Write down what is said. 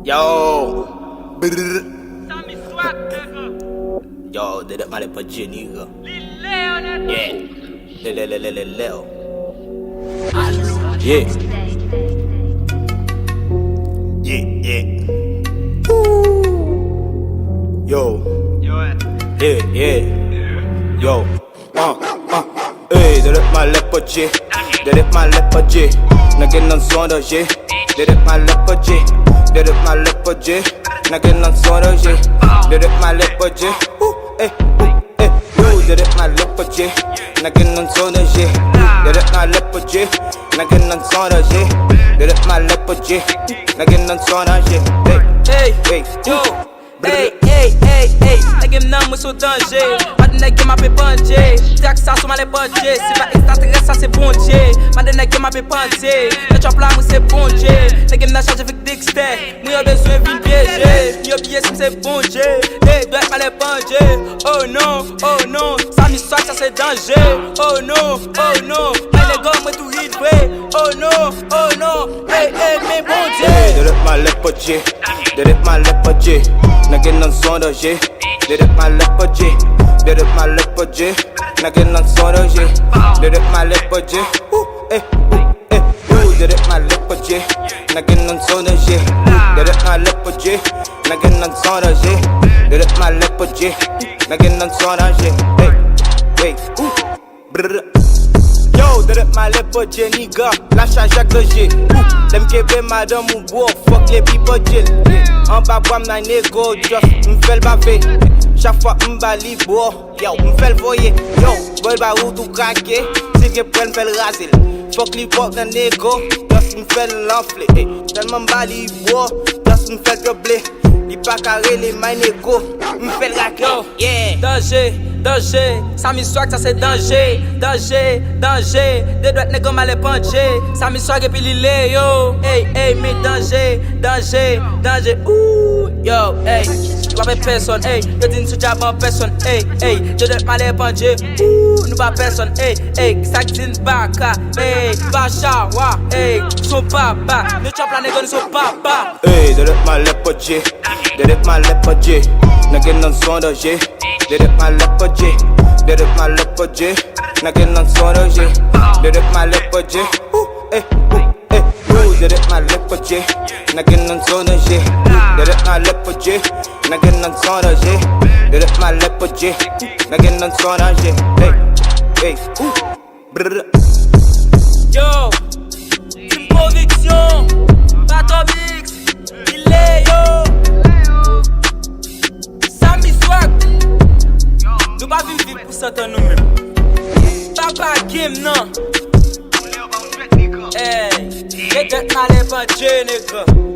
Yo. Brrr. Sammy Swag, nigga. Yo, det är man på G, nigga. Lil Leo, nigga. Yeah. Leo. Yeah. Yeah. Yo. Yeah. Yo. Hey, det är man på G. Det är man på G. När någon sån där G. Det är man på G. Det är man på G. När någon sån där G. Det är man på G. Det är man på G. När någon sån där G. Det är man på G. När någon sån där G. Det är man på G. När någon sån där G. Hey, yo. Hey, nigga não me sou danger. Mas nigga ma be banje. Jack ça sur ma les banje. Si va extraterrestre ça c'est bon Dieu. Mas nigga ma be banje. Le chop là moi c'est bon Dieu. Nigga n'a charge avec Dexter. Moi y'a besoin d'une piège. Y'a billet c'est bon Dieu. Hey, doit pas les banje. Oh non. Ça me soit ça c'est danger. Oh non. Mais les gars moi tout rythmé. Oh non. Hey, mais bon Dieu. Det är man på G. Det är man på G. När någon sån där G. Det är man på G. Det är man på G. När någon sån där G. Det är man på G. Det är man på G. När någon sån där G. Det är man på G. När någon sån där G. Det är man på G. När någon sån där G. Hey. Brrr. Yo, det är man på G, nigga. Lâche Jacques de G. Dem kebe madame ou bois, fuck les people chill. En bas bois m'na négo, just m'fait l'bavé. Chaque fois m'bali bois, yo, m'fait l'voyer. Yo, boy ba ou tout craqué, si que prenne fait l'raser. Fuck les bois n'a négo, just m'fait l'enfler. Tellement m'bali bois, just m'fait doubler. Li pas carré les mains négo, m'fait l'raquer. Yeah. Danger, Sammy Swag ça c'est danger. Des doigts nègres mal les puncher. Sammy Swag et puis Lil yo. Hey, mais danger. Ouh, yo, hey. Nous pas personne, hey. Je dis nous job en personne, hey. Des doigts mal les puncher. Ouh, nous pas personne, hey. Ça dit baka, hey. Bacha, wa, hey. Son papa, nous chop la nègre son papa. Hey, det är man på G. Det är man på G. När någon sån där G. Det är man på G. Det är man på G. När någon sån där G. Det är man på G. Det är man på G. När någon sån där G. Det är man på G. När någon sån där G. Det är man på G. När någon sån där G. Hey. Brrr. Yo, une conviction, Batomix, Lil Leo, Sammy Swag. Nous pas vivre pour ça nous-mêmes. Papa Kim non. Hey, get that mal nigga.